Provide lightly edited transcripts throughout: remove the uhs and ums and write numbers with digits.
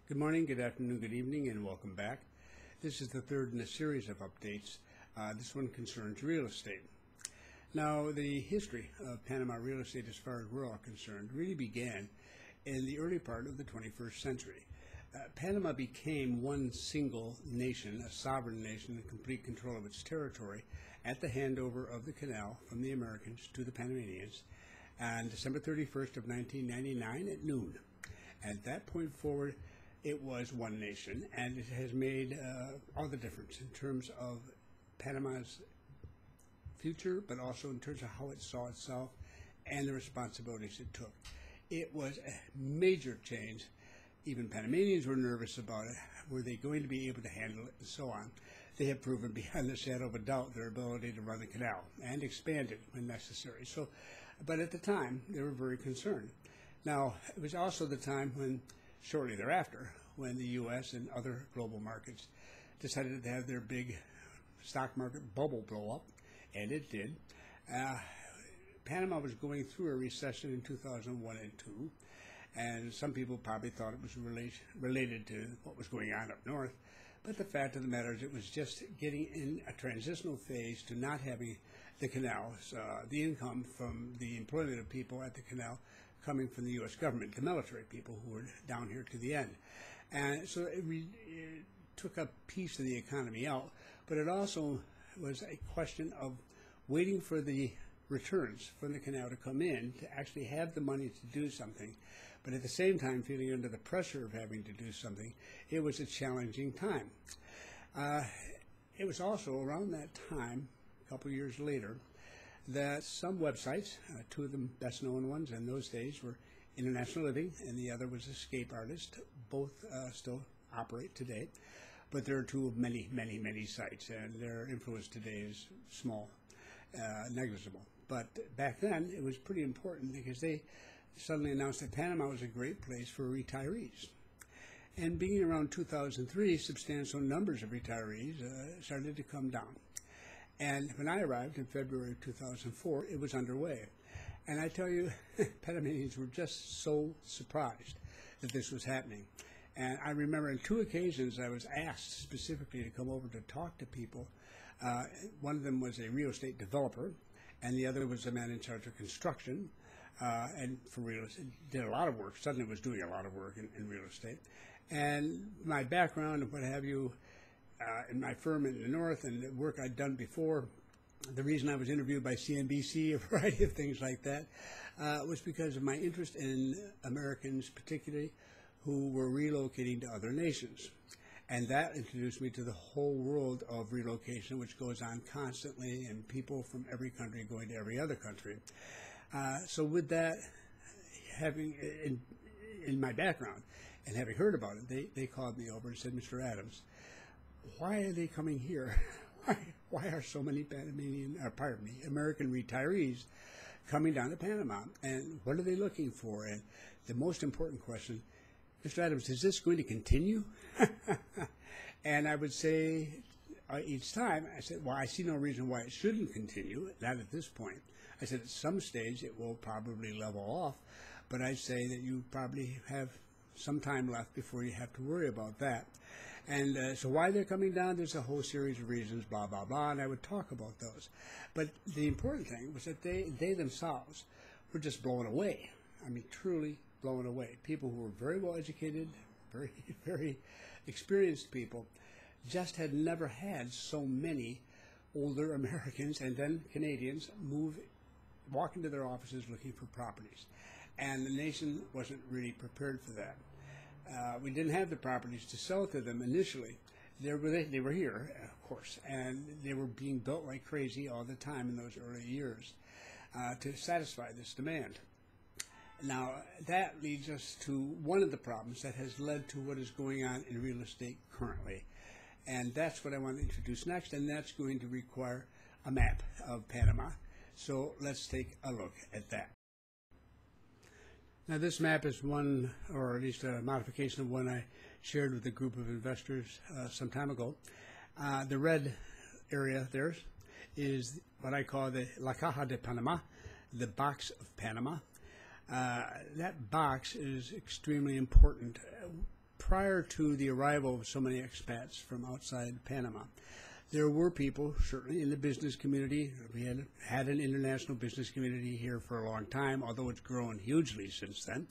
Good morning, good afternoon, good evening, and welcome back. This is the third in a series of updates. This one concerns real estate. Now, the history of Panama real estate, as far as we're all concerned, really began in the early part of the 21st century. Panama became one single nation, a sovereign nation in complete control of its territory at the handover of the canal from the Americans to the Panamanians on December 31st of 1999 at noon. At that point forward, it was one nation, and it has made all the difference in terms of Panama's future, but also in terms of how it saw itself and the responsibilities it took. It was a major change. Even Panamanians were nervous about it. Were they going to be able to handle it, and so on? They have proven beyond the shadow of a doubt their ability to run the canal and expand it when necessary. But at the time, they were very concerned. Now, it was also the time when, shortly thereafter, when the U.S. and other global markets decided to have their big stock market bubble blow up, and it did. Panama was going through a recession in 2001 and 2, and some people probably thought it was related to what was going on up north. But the fact of the matter is it was just getting in a transitional phase to not having the canals, the income from the employment of people at the canal coming from the U.S. government, the military people who were down here to the end. And so it took a piece of the economy out, but it also was a question of waiting for the returns from the canal to come in to actually have the money to do something, but at the same time feeling under the pressure of having to do something. It was a challenging time. It was also around that time, a couple years later, that some websites, two of the best known ones in those days were International Living and the other was Escape Artist. Both still operate today, but there are two of many, many, many sites, and their influence today is small, negligible. But back then it was pretty important because they suddenly announced that Panama was a great place for retirees. And being around 2003, substantial numbers of retirees started to come down. And when I arrived in February of 2004, it was underway. And I tell you, Panamanians were just so surprised that this was happening. And I remember on two occasions I was asked specifically to come over to talk to people. One of them was a real estate developer, and the other was a man in charge of construction, and for real estate, did a lot of work, suddenly was doing a lot of work in real estate. And my background and what have you, in my firm in the north and the work I'd done before, the reason I was interviewed by CNBC, a variety of things like that, was because of my interest in Americans, particularly, who were relocating to other nations. And that introduced me to the whole world of relocation, which goes on constantly, and people from every country going to every other country. So with that, having in my background and having heard about it, they called me over and said, Mr. Adams, why are they coming here? Why are so many American retirees coming down to Panama? And what are they looking for? And the most important question, Mr. Adams, is this going to continue? And I would say each time, I said, well, I see no reason why it shouldn't continue, not at this point. I said, at some stage it will probably level off, but I'd say that you probably have some time left before you have to worry about that. And so why they're coming down, there's a whole series of reasons, blah, blah, blah, and I would talk about those. But the important thing was that they themselves were just blown away. I mean, truly blown away. People who were very well educated, very, very experienced people, just had never had so many older Americans and then Canadians walk into their offices looking for properties. And the nation wasn't really prepared for that. We didn't have the properties to sell to them initially. They were here, of course, and they were being built like crazy all the time in those early years to satisfy this demand. Now, that leads us to one of the problems that has led to what is going on in real estate currently. And that's what I want to introduce next, and that's going to require a map of Panama. So let's take a look at that. Now, this map is one, or at least a modification of one I shared with a group of investors some time ago. The red area there is what I call the La Caja de Panama, the box of Panama. That box is extremely important prior to the arrival of so many expats from outside Panama, there were people, certainly in the business community. We had an international business community here for a long time, although it's grown hugely since then.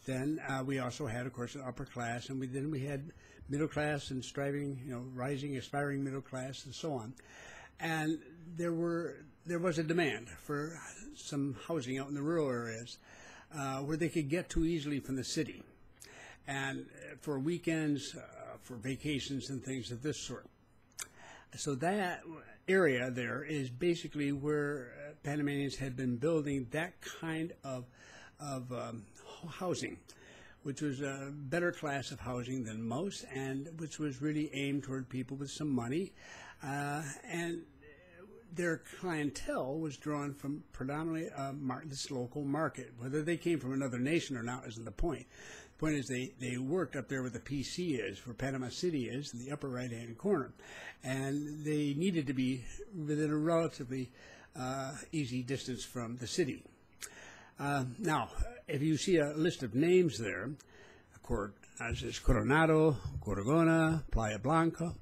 Then we also had, of course, an upper class, and then we had middle class and striving, rising, aspiring middle class, and so on. And there was a demand for some housing out in the rural areas where they could get to easily from the city, and for weekends, for vacations and things of this sort. So that area there is basically where Panamanians had been building that kind of housing, which was a better class of housing than most, and which was really aimed toward people with some money. And their clientele was drawn from predominantly this local market. Whether they came from another nation or not isn't the point. The point is they worked up there where the PC is, where Panama City is, in the upper right-hand corner. And they needed to be within a relatively easy distance from the city. Now, if you see a list of names there, there's Coronado, Gorgona, Playa Blanca,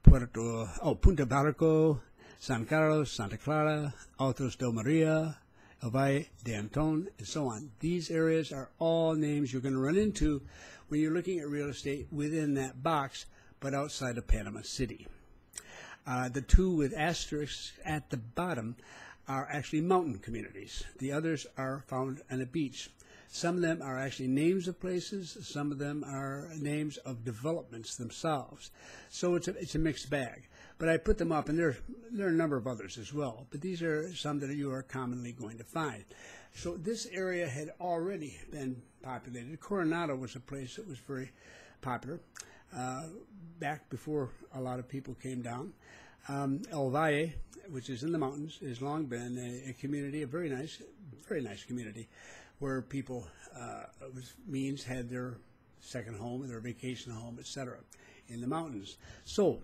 Punta Barco, San Carlos, Santa Clara, Altos del Maria, El Valle de Anton, and so on. These areas are all names you're going to run into when you're looking at real estate within that box, but outside of Panama City. The two with asterisks at the bottom are actually mountain communities. The others are found on a beach. Some of them are actually names of places. Some of them are names of developments themselves. So it's a mixed bag. But I put them up, and there are a number of others as well. But these are some that you are commonly going to find. So this area had already been populated. Coronado was a place that was very popular back before a lot of people came down. El Valle, which is in the mountains, has long been a community, a very nice community, where people with means had their second home, their vacation home, etc., in the mountains. So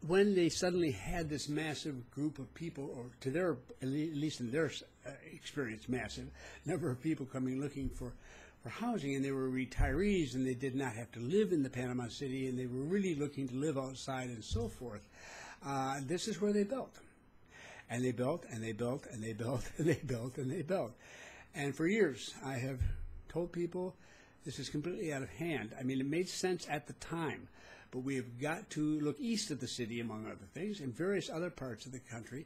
when they suddenly had this massive group of people, or to their, at least in their experience, massive number of people coming looking for housing, and they were retirees, and they did not have to live in the Panama City, and they were really looking to live outside and so forth, this is where they built. And they built, and they built, and they built, and they built, and they built. And for years, I have told people this is completely out of hand. I mean, it made sense at the time, but we have got to look east of the city, among other things, in various other parts of the country,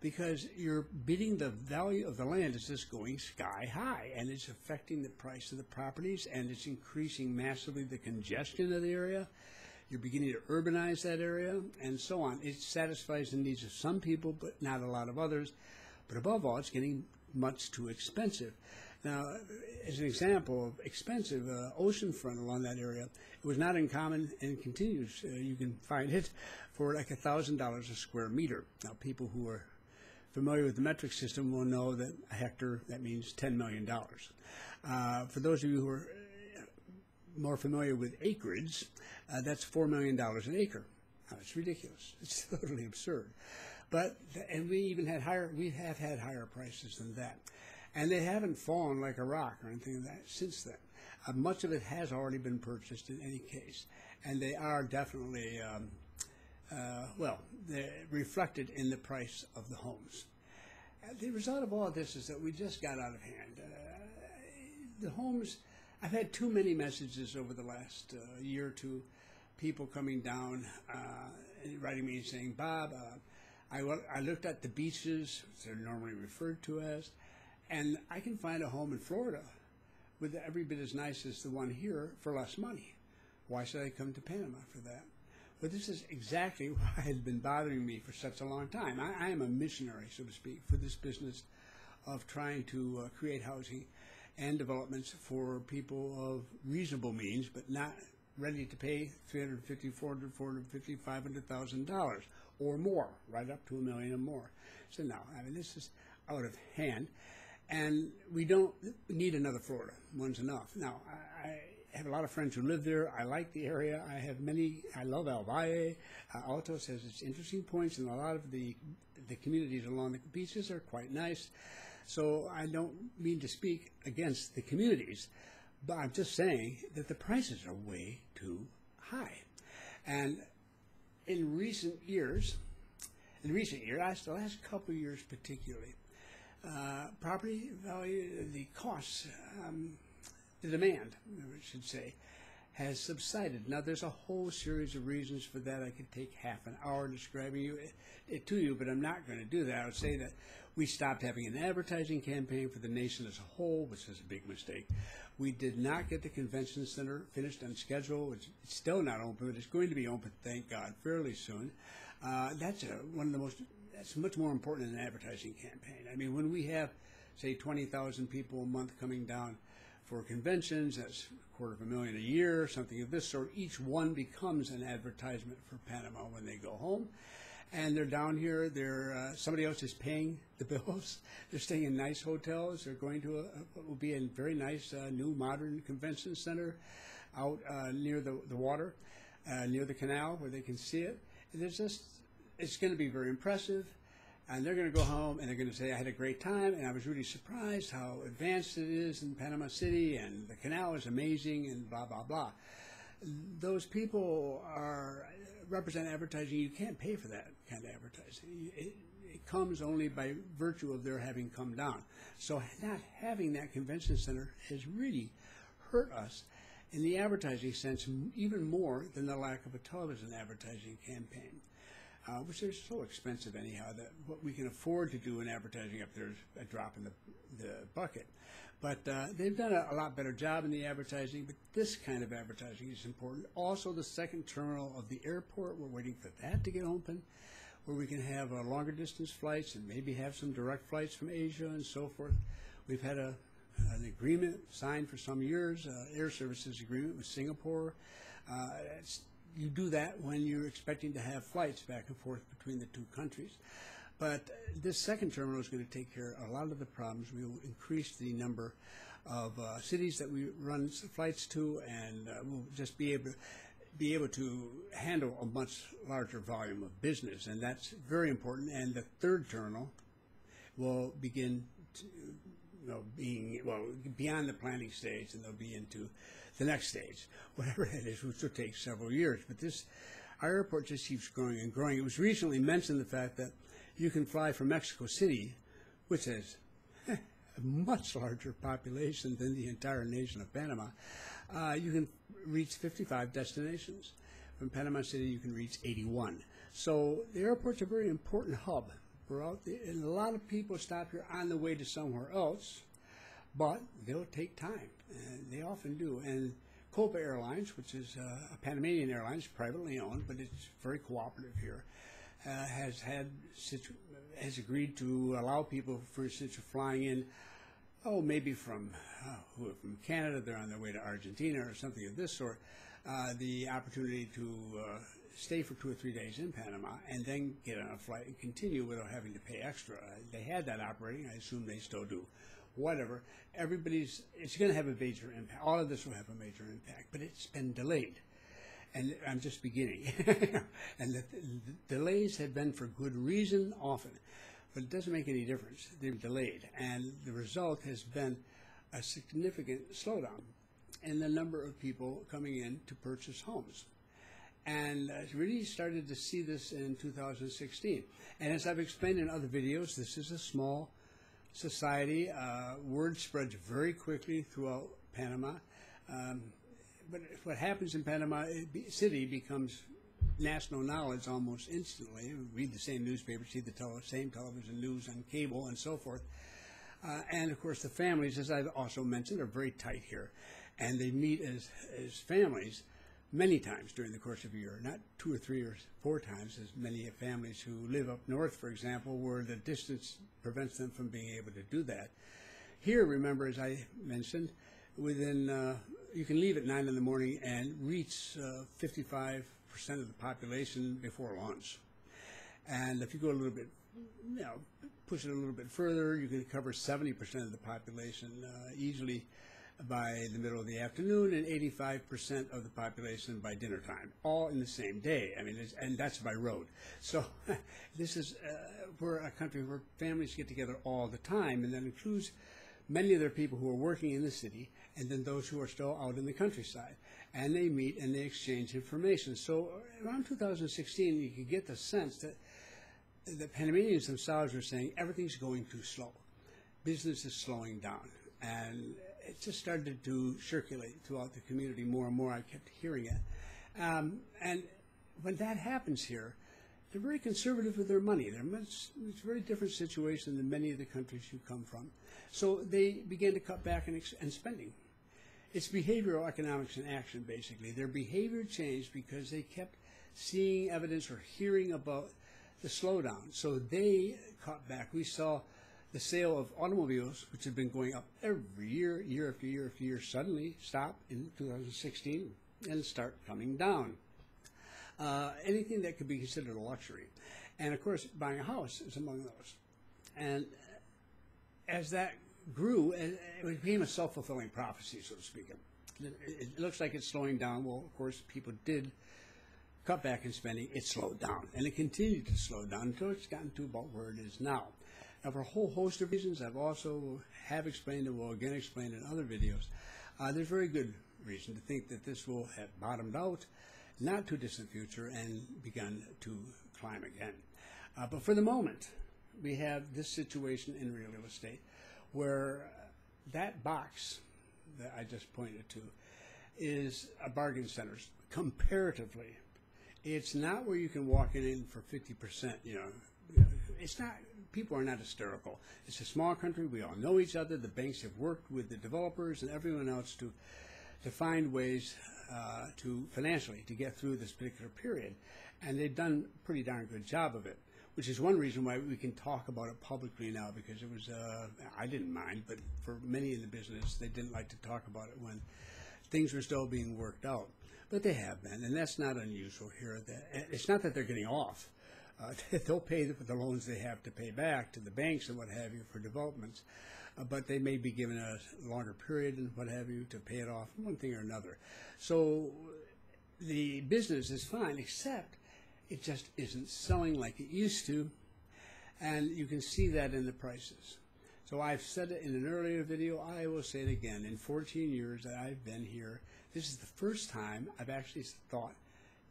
because you're bidding the value of the land is just going sky high, and it's affecting the price of the properties, and it's increasing massively the congestion of the area. You're beginning to urbanize that area, and so on. It satisfies the needs of some people, but not a lot of others. But above all, it's getting much too expensive. Now, as an example of expensive, oceanfront along that area, it was not uncommon and continues. You can find it for like $1,000 a square meter. Now, people who are familiar with the metric system will know that a hectare, that means $10 million. For those of you who are more familiar with acreage, that's $4 million an acre. Now, it's ridiculous. It's totally absurd. And we have had higher prices than that. And they haven't fallen like a rock or anything like that since then. Much of it has already been purchased in any case. And they are definitely, they're reflected in the price of the homes. The result of all of this is that we just got out of hand. The homes, I've had too many messages over the last year or two, people coming down, writing me and saying, Bob, I looked at the beaches, they're normally referred to as, and I can find a home in Florida with every bit as nice as the one here for less money. Why should I come to Panama for that? But this is exactly why it's been bothering me for such a long time. I am a missionary, so to speak, for this business of trying to create housing and developments for people of reasonable means, but not ready to pay $350,000, $400,000, $450,000, $500,000 or more, right up to $1 million or more. So no, I mean, this is out of hand. And we don't need another Florida. One's enough. Now, I have a lot of friends who live there. I like the area. I love El Valle. Altos has its interesting points, and a lot of the communities along the beaches are quite nice. So I don't mean to speak against the communities, But I'm just saying that the prices are way too high. And in recent years, the last couple of years particularly, property value, the costs, the demand, I should say, has subsided. Now, there's a whole series of reasons for that. I could take half an hour describing it to you, but I'm not going to do that. I would say that we stopped having an advertising campaign for the nation as a whole, which is a big mistake. We did not get the convention center finished on schedule. It's still not open, but it's going to be open, thank God, fairly soon. That's much more important than an advertising campaign. I mean, when we have, say, 20,000 people a month coming down for conventions, that's $250,000 a year, something of this sort. Each one becomes an advertisement for Panama when they go home. And they're down here, somebody else is paying the bills. They're staying in nice hotels. They're going to what will be a very nice new modern convention center out near the water, near the canal where they can see it. And it's going to be very impressive. And they're going to go home and they're going to say, I had a great time, and I was really surprised how advanced it is in Panama City, and the canal is amazing, and blah, blah, blah. Those people represent advertising. You can't pay for that kind of advertising. It comes only by virtue of their having come down. So not having that convention center has really hurt us in the advertising sense, even more than the lack of a television advertising campaign. Which are so expensive anyhow that what we can afford to do in advertising up there is a drop in the bucket. But they've done a lot better job in the advertising, but this kind of advertising is important. Also, the second terminal of the airport, we're waiting for that to get open, where we can have longer distance flights and maybe have some direct flights from Asia and so forth. We've had an agreement signed for some years, air services agreement with Singapore. You do that when you're expecting to have flights back and forth between the two countries. But this second terminal is going to take care of a lot of the problems. We will increase the number of cities that we run flights to, and we'll just be able to handle a much larger volume of business, and that's very important. And the third terminal will begin to, beyond the planning stage, and they'll be into the next stage, whatever that is, which will take several years. But our airport just keeps growing and growing. It was recently mentioned the fact that you can fly from Mexico City, which has a much larger population than the entire nation of Panama. You can reach 55 destinations. From Panama City, you can reach 81. So the airport's a very important hub. We're out there, and a lot of people stop here on the way to somewhere else, but they'll take time, and they often do. And Copa Airlines, which is a Panamanian airline, privately owned, but it's very cooperative here, has agreed to allow people, for instance, flying in, maybe from Canada, they're on their way to Argentina or something of this sort, the opportunity to stay for 2 or 3 days in Panama and then get on a flight and continue without having to pay extra. They had that operating. I assume they still do. Whatever. It's going to have a major impact. All of this will have a major impact, but it's been delayed. And I'm just beginning. And the delays have been for good reason often, but it doesn't make any difference. They're delayed. And the result has been a significant slowdown in the number of people coming in to purchase homes. And I really started to see this in 2016. And as I've explained in other videos, this is a small society. Word spreads very quickly throughout Panama. But what happens in Panama City becomes national knowledge almost instantly. We read the same newspaper, see the same television news on cable and so forth. And, of course, the families, as I've also mentioned, are very tight here. And they meet as families many times during the course of a year, not 2 or 3 or 4 times as many families who live up north, for example, where the distance prevents them from being able to do that. Here, remember, as I mentioned, you can leave at 9 in the morning and reach 55% of the population before lunch. And if you go a little bit, push it a little bit further, you can cover 70% of the population easily by the middle of the afternoon, and 85% of the population by dinner time, all in the same day. I mean, and that's by road. So we're a country where families get together all the time, and that includes many of their people who are working in the city, and then those who are still out in the countryside. And they meet and they exchange information. So around 2016, you could get the sense that the Panamanians themselves were saying everything's going too slow. Business is slowing down. And it just started to circulate throughout the community more and more. I kept hearing it. And when that happens here, they're very conservative with their money. It's a very different situation than many of the countries you come from. So they began to cut back in spending. It's behavioral economics in action, basically. Their behavior changed because they kept seeing evidence or hearing about the slowdown. So they cut back. We saw the sale of automobiles, which had been going up every year, year after year after year, suddenly stop in 2016 and start coming down. Anything that could be considered a luxury. And of course, buying a house is among those. And as that grew, it became a self-fulfilling prophecy, so to speak. It looks like it's slowing down. Well, of course, people did cut back in spending. It slowed down, and it continued to slow down until it's gotten to about where it is now. Now, for a whole host of reasons, I've also explained and will again explain in other videos, there's very good reason to think that this will have bottomed out, not too distant future, and begun to climb again. But for the moment, we have this situation in real estate where that box that I just pointed to is a bargain center comparatively. It's not where you can walk in for 50%, it's not, people are not hysterical. It's a small country, we all know each other, the banks have worked with the developers and everyone else to find ways to financially to get through this particular period, and they've done a pretty darn good job of it, which is one reason why we can talk about it publicly now, because it was, I didn't mind, but for many in the business, they didn't like to talk about it when things were still being worked out. But they have been, and that's not unusual here. It's not that they're getting off. They'll pay the loans they have to pay back to the banks and what have you for developments, but they may be given a longer period and what have you to pay it off, one thing or another. So the business is fine, except it just isn't selling like it used to, and you can see that in the prices. So I've said it in an earlier video, I will say it again. In 14 years that I've been here, this is the first time I've actually thought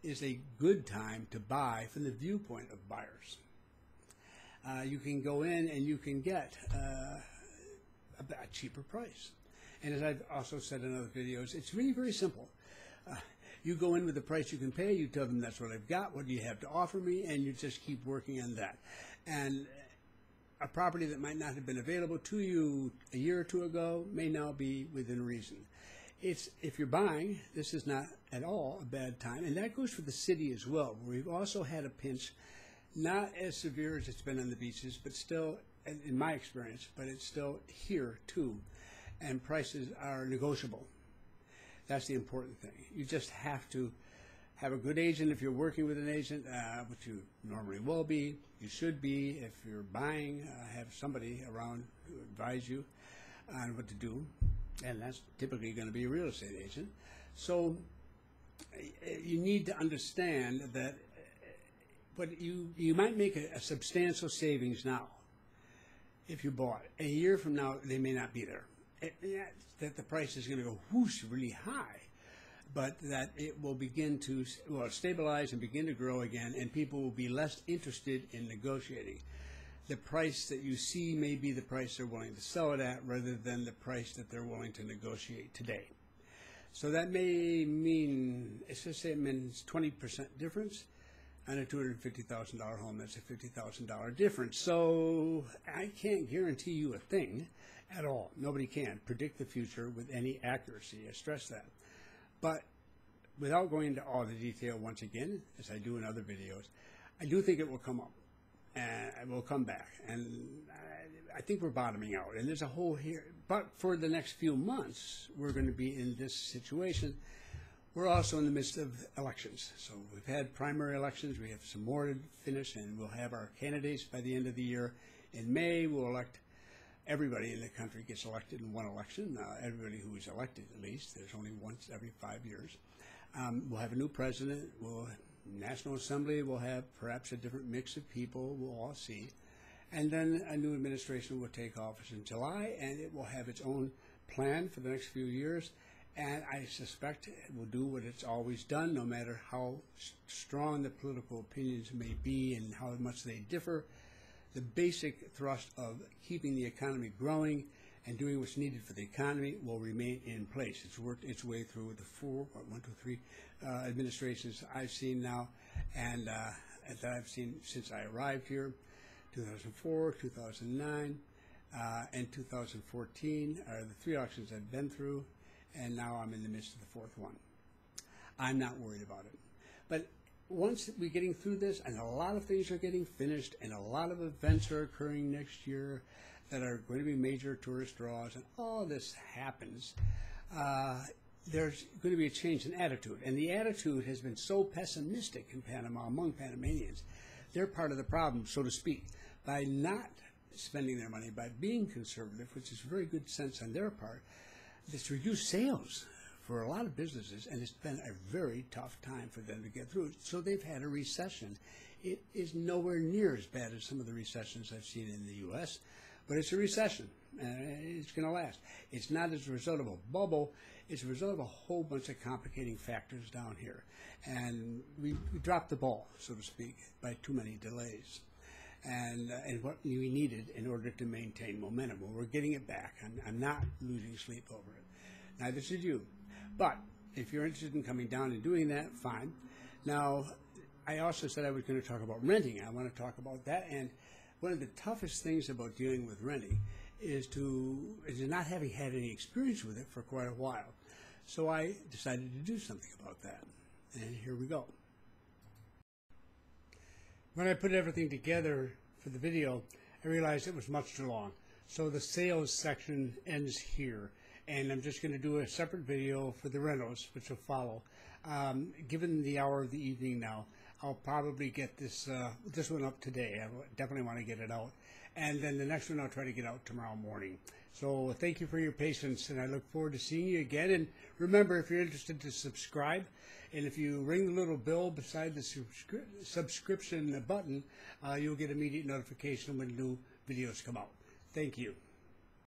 is a good time to buy from the viewpoint of buyers. You can go in and you can get a cheaper price. And as I've also said in other videos, it's really very simple. You go in with the price you can pay, you tell them that's what I've got, what do you have to offer me, and you just keep working on that. And a property that might not have been available to you a year or two ago may now be within reason. If you're buying, this is not at all a bad time, and that goes for the city as well. We've also had a pinch, not as severe as it's been on the beaches, but still, in my experience, but it's still here too, and prices are negotiable. That's the important thing. You just have to have a good agent if you're working with an agent, which you normally will be. You should be. If you're buying, have somebody around to advise you on what to do, and that's typically going to be a real estate agent. So you need to understand that but you might make a substantial savings now if you bought. A year from now, they may not be there. That the price is going to go whoosh really high, but that it will begin to stabilize and begin to grow again, and people will be less interested in negotiating. The price that you see may be the price they're willing to sell it at rather than the price that they're willing to negotiate today. So that may mean, let's just say it means 20% difference on a $250,000 home. That's a $50,000 difference. So I can't guarantee you a thing at all. Nobody can predict the future with any accuracy. I stress that. But without going into all the detail once again, as I do in other videos, I do think it will come up and it will come back. And I think we're bottoming out. And there's a hole here. But for the next few months, we're going to be in this situation. We're also in the midst of elections. So we've had primary elections. We have some more to finish, and we'll have our candidates by the end of the year. In May, we'll elect. Everybody in the country gets elected in one election, everybody who is elected at least. There's only once every 5 years. We'll have a new president. National Assembly will have perhaps a different mix of people. We'll all see. And then a new administration will take office in July, and it will have its own plan for the next few years. And I suspect it will do what it's always done, no matter how strong the political opinions may be and how much they differ. The basic thrust of keeping the economy growing and doing what's needed for the economy will remain in place. It's worked its way through the three administrations I've seen now, and that I've seen since I arrived here, 2004, 2009, and 2014 are the three elections I've been through, and now I'm in the midst of the fourth one. I'm not worried about it. But once we're getting through this, and a lot of things are getting finished, and a lot of events are occurring next year that are going to be major tourist draws, and all this happens, there's going to be a change in attitude. And the attitude has been so pessimistic in Panama among Panamanians. They're part of the problem, so to speak, by not spending their money, by being conservative, which is very good sense on their part. It's reduced sales for a lot of businesses, and it's been a very tough time for them to get through. So they've had a recession. It is nowhere near as bad as some of the recessions I've seen in the U.S., but it's a recession, and it's going to last. It's not as a result of a bubble. It's a result of a whole bunch of complicating factors down here. And we dropped the ball, so to speak, by too many delays. And what we needed in order to maintain momentum. Well, we're getting it back. I'm not losing sleep over it. Neither should you. But if you're interested in coming down and doing that, fine. Now, I also said I was going to talk about renting. I want to talk about that. And one of the toughest things about dealing with renting is not having had any experience with it for quite a while. So I decided to do something about that. And here we go. When I put everything together for the video, I realized it was much too long. So the sales section ends here. And I'm just going to do a separate video for the rentals, which will follow. Given the hour of the evening now, I'll probably get this one up today. I definitely want to get it out. And then the next one I'll try to get out tomorrow morning. So thank you for your patience, and I look forward to seeing you again. And remember, if you're interested, to subscribe. And if you ring the little bell beside the subscription button, you'll get immediate notification when new videos come out. Thank you.